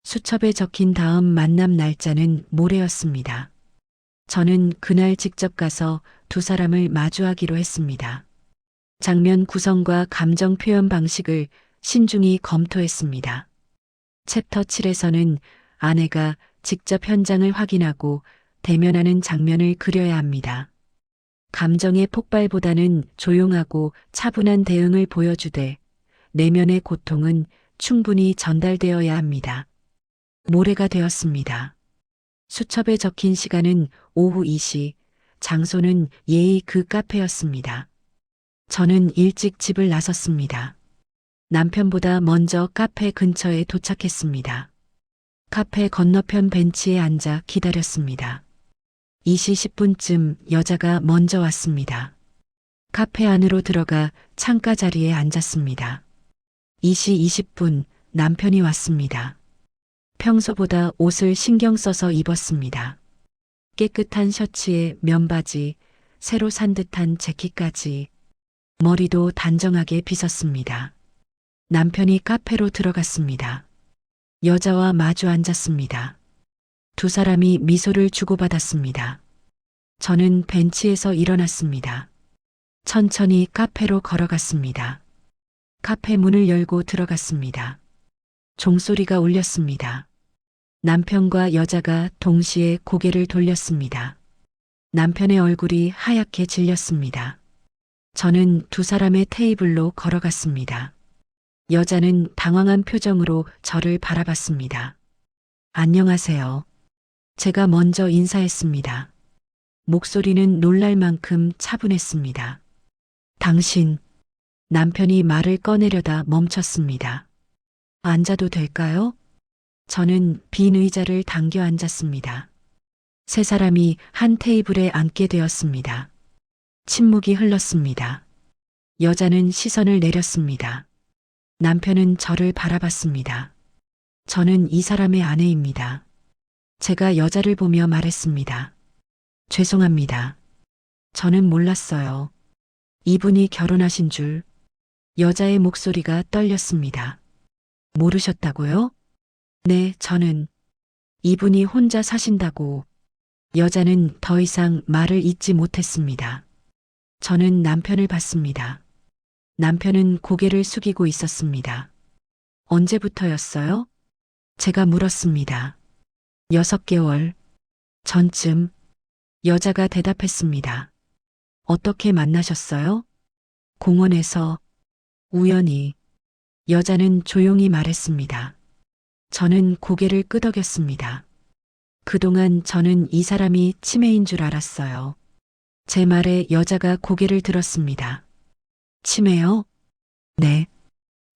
수첩에 적힌 다음 만남 날짜는 모레였습니다. 저는 그날 직접 가서 두 사람을 마주하기로 했습니다. 장면 구성과 감정 표현 방식을 신중히 검토했습니다. 챕터 7에서는 아내가 직접 현장을 확인하고 대면하는 장면을 그려야 합니다. 감정의 폭발보다는 조용하고 차분한 대응을 보여주되 내면의 고통은 충분히 전달되어야 합니다. 모레가 되었습니다. 수첩에 적힌 시간은 오후 2시, 장소는 예의 그 카페였습니다. 저는 일찍 집을 나섰습니다. 남편보다 먼저 카페 근처에 도착했습니다. 카페 건너편 벤치에 앉아 기다렸습니다. 2시 10분쯤 여자가 먼저 왔습니다. 카페 안으로 들어가 창가 자리에 앉았습니다. 2시 20분 남편이 왔습니다. 평소보다 옷을 신경 써서 입었습니다. 깨끗한 셔츠에 면바지, 새로 산 듯한 재킷까지, 머리도 단정하게 빗었습니다. 남편이 카페로 들어갔습니다. 여자와 마주 앉았습니다. 두 사람이 미소를 주고받았습니다. 저는 벤치에서 일어났습니다. 천천히 카페로 걸어갔습니다. 카페 문을 열고 들어갔습니다. 종소리가 울렸습니다. 남편과 여자가 동시에 고개를 돌렸습니다. 남편의 얼굴이 하얗게 질렸습니다. 저는 두 사람의 테이블로 걸어갔습니다. 여자는 당황한 표정으로 저를 바라봤습니다. 안녕하세요. 제가 먼저 인사했습니다. 목소리는 놀랄 만큼 차분했습니다. 당신, 남편이 말을 꺼내려다 멈췄습니다. 앉아도 될까요? 저는 빈 의자를 당겨 앉았습니다. 세 사람이 한 테이블에 앉게 되었습니다. 침묵이 흘렀습니다. 여자는 시선을 내렸습니다. 남편은 저를 바라봤습니다. 저는 이 사람의 아내입니다. 제가 여자를 보며 말했습니다. 죄송합니다. 저는 몰랐어요. 이분이 결혼하신 줄. 여자의 목소리가 떨렸습니다. 모르셨다고요? 네, 저는 이분이 혼자 사신다고. 여자는 더 이상 말을 잇지 못했습니다. 저는 남편을 봤습니다. 남편은 고개를 숙이고 있었습니다. 언제부터였어요? 제가 물었습니다. 6개월 전쯤. 여자가 대답했습니다. 어떻게 만나셨어요? 공원에서. 우연히. 여자는 조용히 말했습니다. 저는 고개를 끄덕였습니다. 그동안 저는 이 사람이 치매인 줄 알았어요. 제 말에 여자가 고개를 들었습니다. 치매요? 네.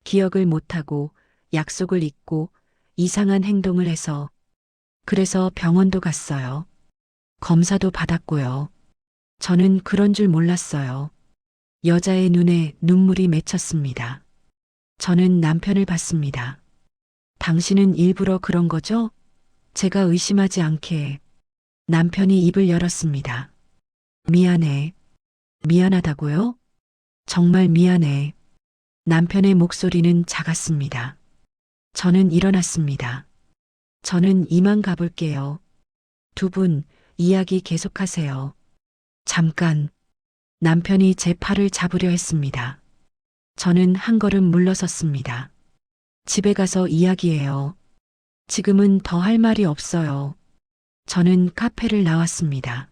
기억을 못하고 약속을 잊고 이상한 행동을 해서. 그래서 병원도 갔어요. 검사도 받았고요. 저는 그런 줄 몰랐어요. 여자의 눈에 눈물이 맺혔습니다. 저는 남편을 봤습니다. 당신은 일부러 그런 거죠? 제가 의심하지 않게. 남편이 입을 열었습니다. 미안해. 미안하다고요? 정말 미안해. 남편의 목소리는 작았습니다. 저는 일어났습니다. 저는 이만 가볼게요. 두 분, 이야기 계속하세요. 잠깐. 남편이 제 팔을 잡으려 했습니다. 저는 한 걸음 물러섰습니다. 집에 가서 이야기해요. 지금은 더 할 말이 없어요. 저는 카페를 나왔습니다.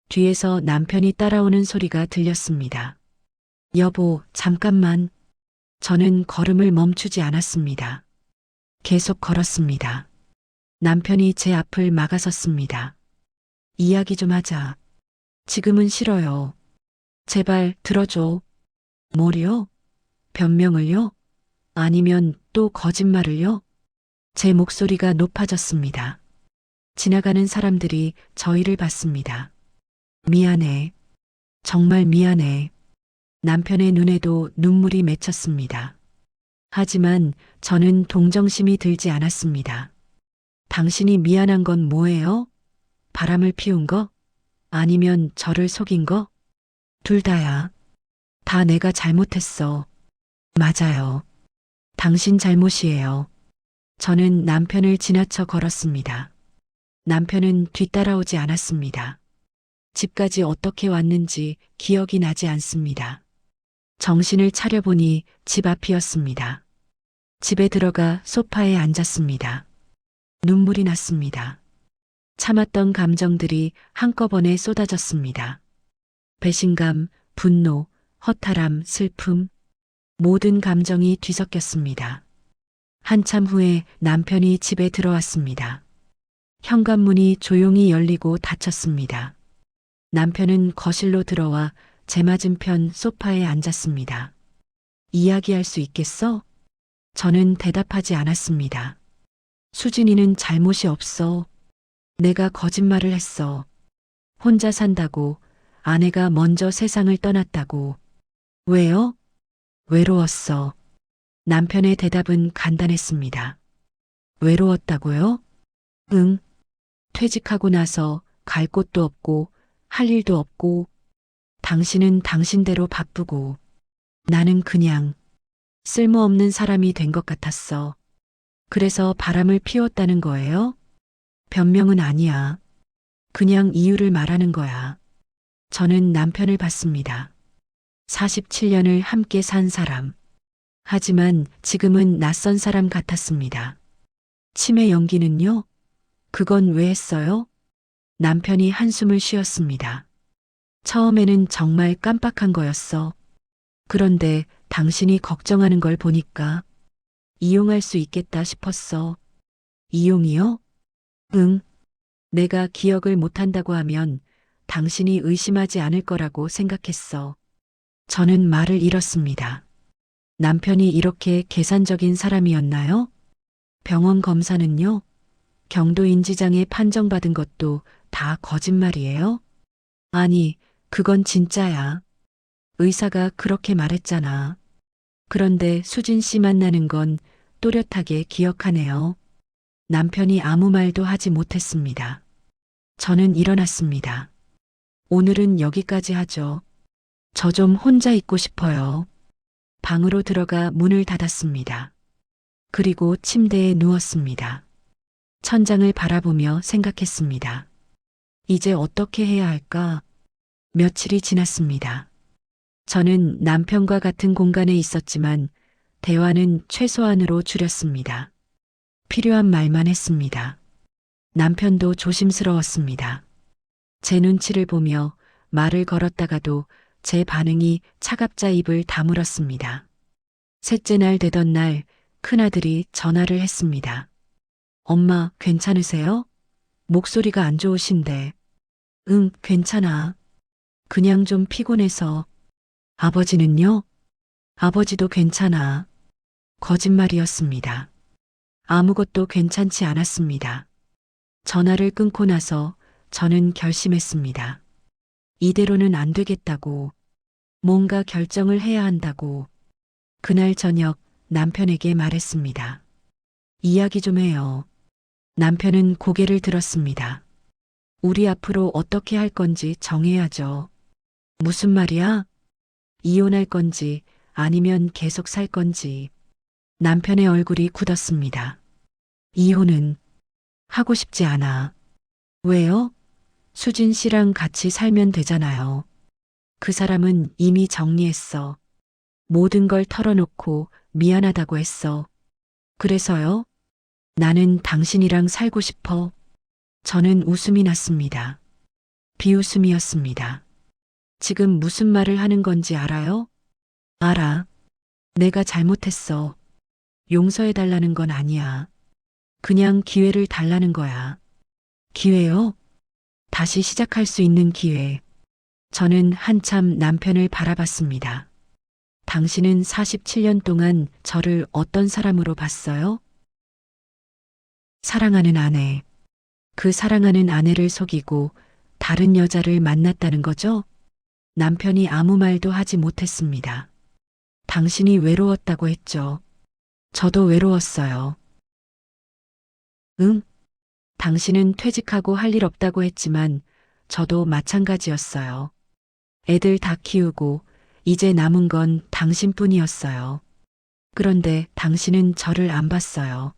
뒤에서 남편이 따라오는 소리가 들렸습니다. 여보, 잠깐만. 저는 걸음을 멈추지 않았습니다. 계속 걸었습니다. 남편이 제 앞을 막아섰습니다. 이야기 좀 하자. 지금은 싫어요. 제발 들어줘. 뭐요? 변명을요? 아니면 또 거짓말을요? 제 목소리가 높아졌습니다. 지나가는 사람들이 저희를 봤습니다. 미안해. 정말 미안해. 남편의 눈에도 눈물이 맺혔습니다. 하지만 저는 동정심이 들지 않았습니다. 당신이 미안한 건 뭐예요? 바람을 피운 거? 아니면 저를 속인 거? 둘 다야. 다 내가 잘못했어. 맞아요. 당신 잘못이에요. 저는 남편을 지나쳐 걸었습니다. 남편은 뒤따라오지 않았습니다. 집까지 어떻게 왔는지 기억이 나지 않습니다. 정신을 차려보니 집 앞이었습니다. 집에 들어가 소파에 앉았습니다. 눈물이 났습니다. 참았던 감정들이 한꺼번에 쏟아졌습니다. 배신감, 분노, 허탈함, 슬픔, 모든 감정이 뒤섞였습니다. 한참 후에 남편이 집에 들어왔습니다. 현관문이 조용히 열리고 닫혔습니다. 남편은 거실로 들어와 제 맞은편 소파에 앉았습니다. 이야기할 수 있겠어? 저는 대답하지 않았습니다. 수진이는 잘못이 없어. 내가 거짓말을 했어. 혼자 산다고, 아내가 먼저 세상을 떠났다고. 왜요? 외로웠어. 남편의 대답은 간단했습니다. 외로웠다고요? 응. 퇴직하고 나서 갈 곳도 없고, 할 일도 없고, 당신은 당신대로 바쁘고, 나는 그냥 쓸모없는 사람이 된 것 같았어. 그래서 바람을 피웠다는 거예요? 변명은 아니야. 그냥 이유를 말하는 거야. 저는 남편을 봤습니다. 47년을 함께 산 사람. 하지만 지금은 낯선 사람 같았습니다. 치매 연기는요? 그건 왜 했어요? 남편이 한숨을 쉬었습니다. 처음에는 정말 깜빡한 거였어. 그런데 당신이 걱정하는 걸 보니까 이용할 수 있겠다 싶었어. 이용이요? 응. 내가 기억을 못한다고 하면 당신이 의심하지 않을 거라고 생각했어. 저는 말을 잃었습니다. 남편이 이렇게 계산적인 사람이었나요? 병원 검사는요? 경도인지장애 판정받은 것도 다 거짓말이에요? 아니, 그건 진짜야. 의사가 그렇게 말했잖아. 그런데 수진 씨 만나는 건 또렷하게 기억하네요. 남편이 아무 말도 하지 못했습니다. 저는 일어났습니다. 오늘은 여기까지 하죠. 저 좀 혼자 있고 싶어요. 방으로 들어가 문을 닫았습니다. 그리고 침대에 누웠습니다. 천장을 바라보며 생각했습니다. 이제 어떻게 해야 할까? 며칠이 지났습니다. 저는 남편과 같은 공간에 있었지만 대화는 최소한으로 줄였습니다. 필요한 말만 했습니다. 남편도 조심스러웠습니다. 제 눈치를 보며 말을 걸었다가도 제 반응이 차갑자 입을 다물었습니다. 셋째 날 되던 날 큰아들이 전화를 했습니다. 엄마, 괜찮으세요? 목소리가 안 좋으신데. 응, 괜찮아. 그냥 좀 피곤해서. 아버지는요? 아버지도 괜찮아. 거짓말이었습니다. 아무것도 괜찮지 않았습니다. 전화를 끊고 나서 저는 결심했습니다. 이대로는 안 되겠다고. 뭔가 결정을 해야 한다고. 그날 저녁 남편에게 말했습니다. 이야기 좀 해요. 남편은 고개를 들었습니다. 우리 앞으로 어떻게 할 건지 정해야죠. 무슨 말이야? 이혼할 건지 아니면 계속 살 건지. 남편의 얼굴이 굳었습니다. 이혼은 하고 싶지 않아. 왜요? 수진 씨랑 같이 살면 되잖아요. 그 사람은 이미 정리했어. 모든 걸 털어놓고 미안하다고 했어. 그래서요? 나는 당신이랑 살고 싶어. 저는 웃음이 났습니다. 비웃음이었습니다. 지금 무슨 말을 하는 건지 알아요? 알아. 내가 잘못했어. 용서해달라는 건 아니야. 그냥 기회를 달라는 거야. 기회요? 다시 시작할 수 있는 기회. 저는 한참 남편을 바라봤습니다. 당신은 47년 동안 저를 어떤 사람으로 봤어요? 사랑하는 아내. 그 사랑하는 아내를 속이고 다른 여자를 만났다는 거죠? 남편이 아무 말도 하지 못했습니다. 당신이 외로웠다고 했죠. 저도 외로웠어요. 응? 당신은 퇴직하고 할 일 없다고 했지만 저도 마찬가지였어요. 애들 다 키우고 이제 남은 건 당신뿐이었어요. 그런데 당신은 저를 안 봤어요.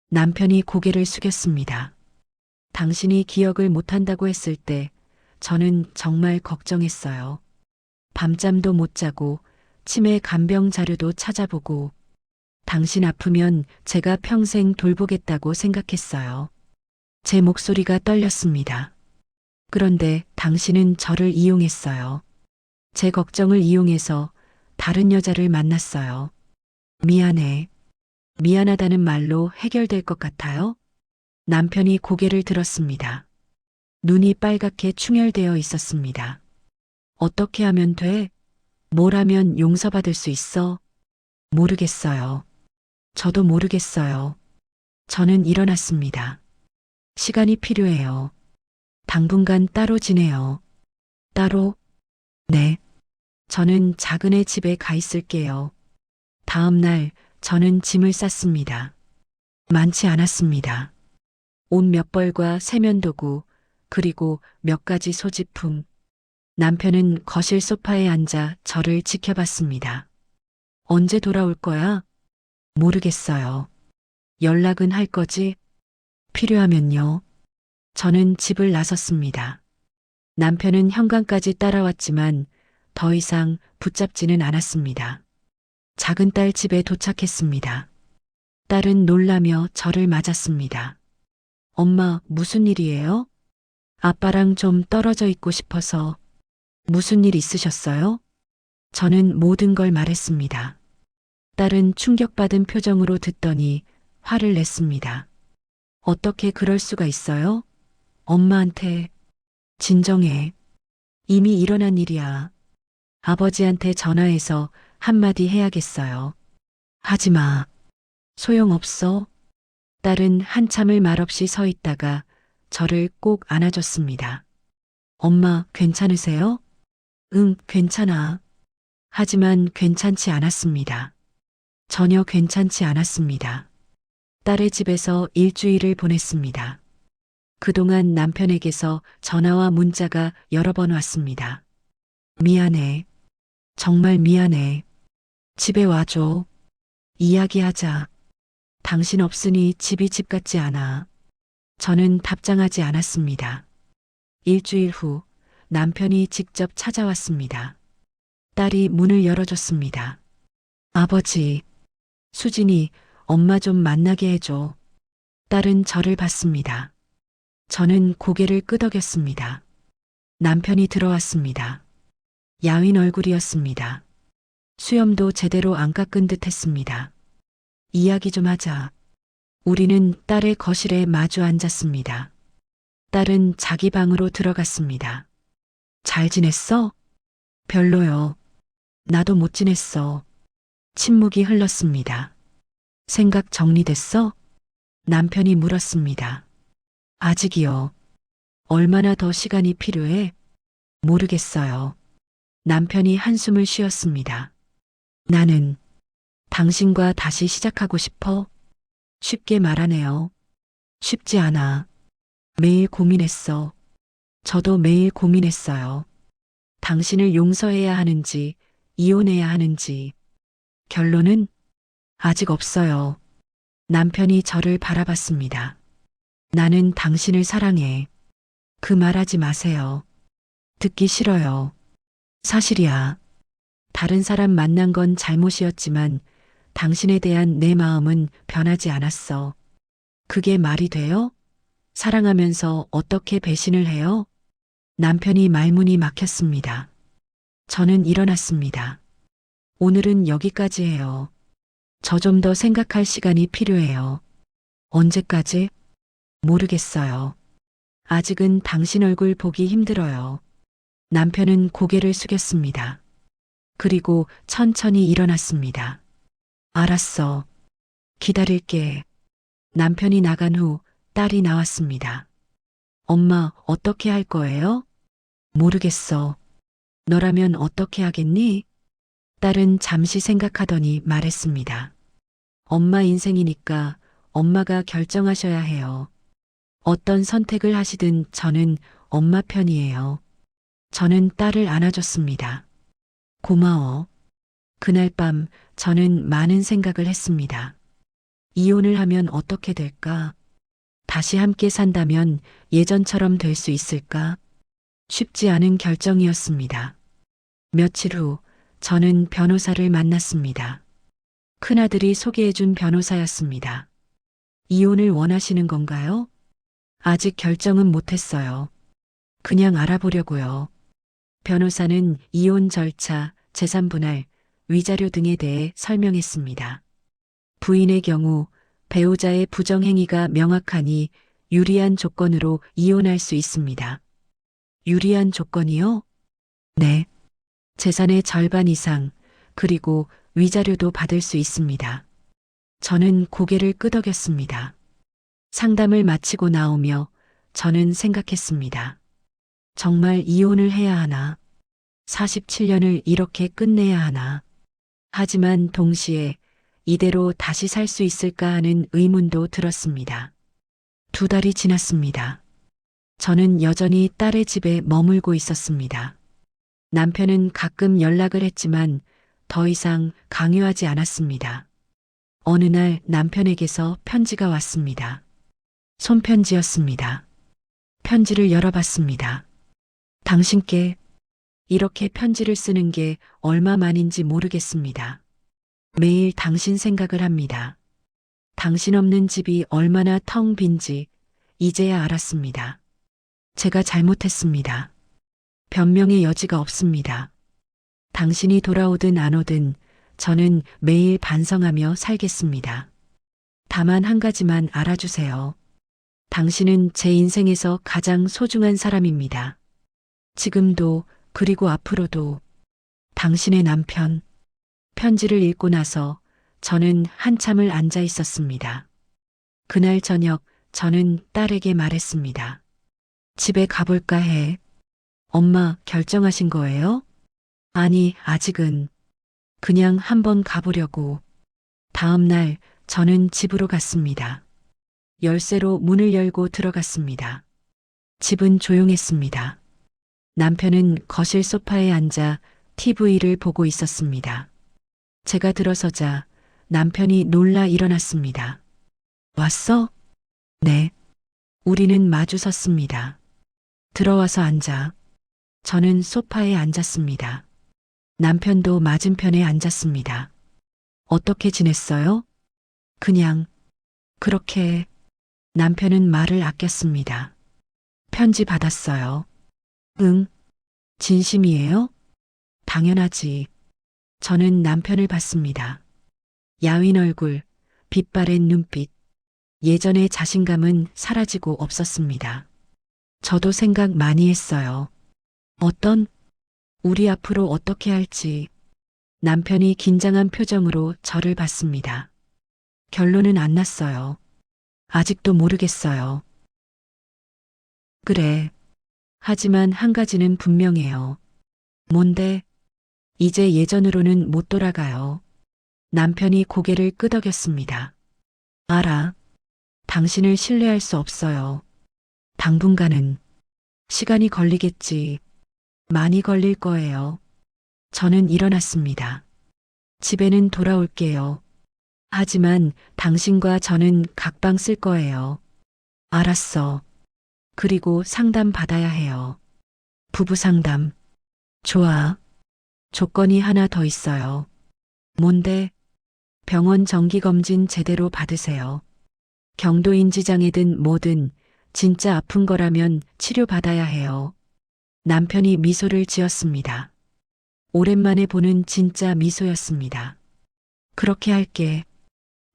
남편이 고개를 숙였습니다. 당신이 기억을 못한다고 했을 때 저는 정말 걱정했어요. 밤잠도 못 자고 치매 간병 자료도 찾아보고 당신 아프면 제가 평생 돌보겠다고 생각했어요. 제 목소리가 떨렸습니다. 그런데 당신은 저를 이용했어요. 제 걱정을 이용해서 다른 여자를 만났어요. 미안해. 미안하다는 말로 해결될 것 같아요? 남편이 고개를 들었습니다. 눈이 빨갛게 충혈되어 있었습니다. 어떻게 하면 돼? 뭘 하면 용서받을 수 있어? 모르겠어요. 저도 모르겠어요. 저는 일어났습니다. 시간이 필요해요. 당분간 따로 지내요. 따로? 네. 저는 작은 애 집에 가 있을게요. 다음 날 저는 짐을 쌌습니다. 많지 않았습니다. 옷 몇 벌과 세면도구, 그리고 몇 가지 소지품. 남편은 거실 소파에 앉아 저를 지켜봤습니다. 언제 돌아올 거야? 모르겠어요. 연락은 할 거지? 필요하면요. 저는 집을 나섰습니다. 남편은 현관까지 따라왔지만 더 이상 붙잡지는 않았습니다. 작은 딸 집에 도착했습니다. 딸은 놀라며 저를 맞았습니다. 엄마, 무슨 일이에요? 아빠랑 좀 떨어져 있고 싶어서. 무슨 일 있으셨어요? 저는 모든 걸 말했습니다. 딸은 충격받은 표정으로 듣더니 화를 냈습니다. 어떻게 그럴 수가 있어요? 엄마한테 진정해. 이미 일어난 일이야. 아버지한테 전화해서 한마디 해야겠어요. 하지 마. 소용없어. 딸은 한참을 말없이 서 있다가 저를 꼭 안아줬습니다. 엄마, 괜찮으세요? 응, 괜찮아. 하지만 괜찮지 않았습니다. 전혀 괜찮지 않았습니다. 딸의 집에서 일주일을 보냈습니다. 그동안 남편에게서 전화와 문자가 여러 번 왔습니다. 미안해. 정말 미안해. 집에 와줘. 이야기하자. 당신 없으니 집이 집 같지 않아. 저는 답장하지 않았습니다. 일주일 후 남편이 직접 찾아왔습니다. 딸이 문을 열어줬습니다. 아버지, 수진이 엄마 좀 만나게 해줘. 딸은 저를 봤습니다. 저는 고개를 끄덕였습니다. 남편이 들어왔습니다. 야윈 얼굴이었습니다. 수염도 제대로 안 깎은 듯 했습니다. 이야기 좀 하자. 우리는 딸의 거실에 마주 앉았습니다. 딸은 자기 방으로 들어갔습니다. 잘 지냈어? 별로요. 나도 못 지냈어. 침묵이 흘렀습니다. 생각 정리됐어? 남편이 물었습니다. 아직이요. 얼마나 더 시간이 필요해? 모르겠어요. 남편이 한숨을 쉬었습니다. 나는 당신과 다시 시작하고 싶어? 쉽게 말하네요. 쉽지 않아. 매일 고민했어. 저도 매일 고민했어요. 당신을 용서해야 하는지, 이혼해야 하는지. 결론은 아직 없어요. 남편이 저를 바라봤습니다. 나는 당신을 사랑해. 그 말하지 마세요. 듣기 싫어요. 사실이야. 다른 사람 만난 건 잘못이었지만 당신에 대한 내 마음은 변하지 않았어. 그게 말이 돼요? 사랑하면서 어떻게 배신을 해요? 남편이 말문이 막혔습니다. 저는 일어났습니다. 오늘은 여기까지 해요. 저 좀 더 생각할 시간이 필요해요. 언제까지? 모르겠어요. 아직은 당신 얼굴 보기 힘들어요. 남편은 고개를 숙였습니다. 그리고 천천히 일어났습니다. 알았어. 기다릴게. 남편이 나간 후 딸이 나왔습니다. 엄마, 어떻게 할 거예요? 모르겠어. 너라면 어떻게 하겠니? 딸은 잠시 생각하더니 말했습니다. 엄마 인생이니까 엄마가 결정하셔야 해요. 어떤 선택을 하시든 저는 엄마 편이에요. 저는 딸을 안아줬습니다. 고마워. 그날 밤 저는 많은 생각을 했습니다. 이혼을 하면 어떻게 될까? 다시 함께 산다면 예전처럼 될 수 있을까? 쉽지 않은 결정이었습니다. 며칠 후 저는 변호사를 만났습니다. 큰아들이 소개해준 변호사였습니다. 이혼을 원하시는 건가요? 아직 결정은 못했어요. 그냥 알아보려고요. 변호사는 이혼 절차, 재산 분할, 위자료 등에 대해 설명했습니다. 부인의 경우 배우자의 부정행위가 명확하니 유리한 조건으로 이혼할 수 있습니다. 유리한 조건이요? 네. 재산의 절반 이상, 그리고 위자료도 받을 수 있습니다. 저는 고개를 끄덕였습니다. 상담을 마치고 나오며 저는 생각했습니다. 정말 이혼을 해야 하나? 47년을 이렇게 끝내야 하나? 하지만 동시에 이대로 다시 살 수 있을까 하는 의문도 들었습니다. 2달이 지났습니다. 저는 여전히 딸의 집에 머물고 있었습니다. 남편은 가끔 연락을 했지만 더 이상 강요하지 않았습니다. 어느 날 남편에게서 편지가 왔습니다. 손편지였습니다. 편지를 열어봤습니다. 당신께 이렇게 편지를 쓰는 게 얼마만인지 모르겠습니다. 매일 당신 생각을 합니다. 당신 없는 집이 얼마나 텅 빈지 이제야 알았습니다. 제가 잘못했습니다. 변명의 여지가 없습니다. 당신이 돌아오든 안 오든 저는 매일 반성하며 살겠습니다. 다만 한 가지만 알아주세요. 당신은 제 인생에서 가장 소중한 사람입니다. 지금도 그리고 앞으로도 당신의 남편. 편지를 읽고 나서 저는 한참을 앉아 있었습니다. 그날 저녁 저는 딸에게 말했습니다. 집에 가볼까 해. 엄마, 결정하신 거예요? 아니, 아직은. 그냥 한번 가보려고. 다음 날 저는 집으로 갔습니다. 열쇠로 문을 열고 들어갔습니다. 집은 조용했습니다. 남편은 거실 소파에 앉아 TV를 보고 있었습니다. 제가 들어서자 남편이 놀라 일어났습니다. 왔어? 네. 우리는 마주 섰습니다. 들어와서 앉아. 저는 소파에 앉았습니다. 남편도 맞은편에 앉았습니다. 어떻게 지냈어요? 그냥, 그렇게. 남편은 말을 아꼈습니다. 편지 받았어요. 응. 진심이에요? 당연하지. 저는 남편을 봤습니다. 야윈 얼굴, 빛바랜 눈빛. 예전의 자신감은 사라지고 없었습니다. 저도 생각 많이 했어요. 우리 앞으로 어떻게 할지. 남편이 긴장한 표정으로 저를 봤습니다. 결론은 안 났어요. 아직도 모르겠어요. 그래. 하지만 한 가지는 분명해요. 뭔데? 이제 예전으로는 못 돌아가요. 남편이 고개를 끄덕였습니다. 알아. 당신을 신뢰할 수 없어요. 당분간은. 시간이 걸리겠지. 많이 걸릴 거예요. 저는 일어났습니다. 집에는 돌아올게요. 하지만 당신과 저는 각방 쓸 거예요. 알았어. 그리고 상담 받아야 해요. 부부 상담. 좋아. 조건이 하나 더 있어요. 뭔데? 병원 정기검진 제대로 받으세요. 경도인지장애든 뭐든 진짜 아픈 거라면 치료받아야 해요. 남편이 미소를 지었습니다. 오랜만에 보는 진짜 미소였습니다. 그렇게 할게.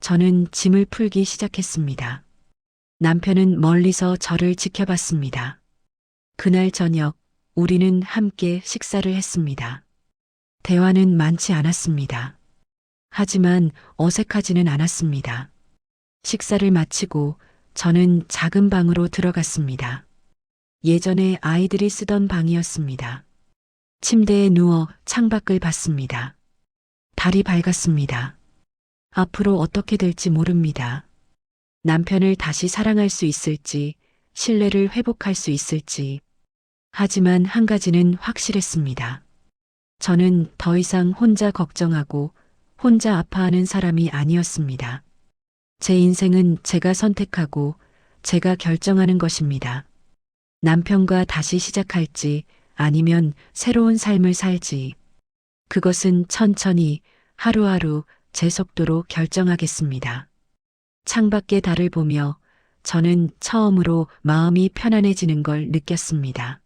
저는 짐을 풀기 시작했습니다. 남편은 멀리서 저를 지켜봤습니다. 그날 저녁 우리는 함께 식사를 했습니다. 대화는 많지 않았습니다. 하지만 어색하지는 않았습니다. 식사를 마치고 저는 작은 방으로 들어갔습니다. 예전에 아이들이 쓰던 방이었습니다. 침대에 누워 창밖을 봤습니다. 달이 밝았습니다. 앞으로 어떻게 될지 모릅니다. 남편을 다시 사랑할 수 있을지, 신뢰를 회복할 수 있을지. 하지만 한 가지는 확실했습니다. 저는 더 이상 혼자 걱정하고 혼자 아파하는 사람이 아니었습니다. 제 인생은 제가 선택하고 제가 결정하는 것입니다. 남편과 다시 시작할지 아니면 새로운 삶을 살지. 그것은 천천히 하루하루 제 속도로 결정하겠습니다. 창밖의 달을 보며 저는 처음으로 마음이 편안해지는 걸 느꼈습니다.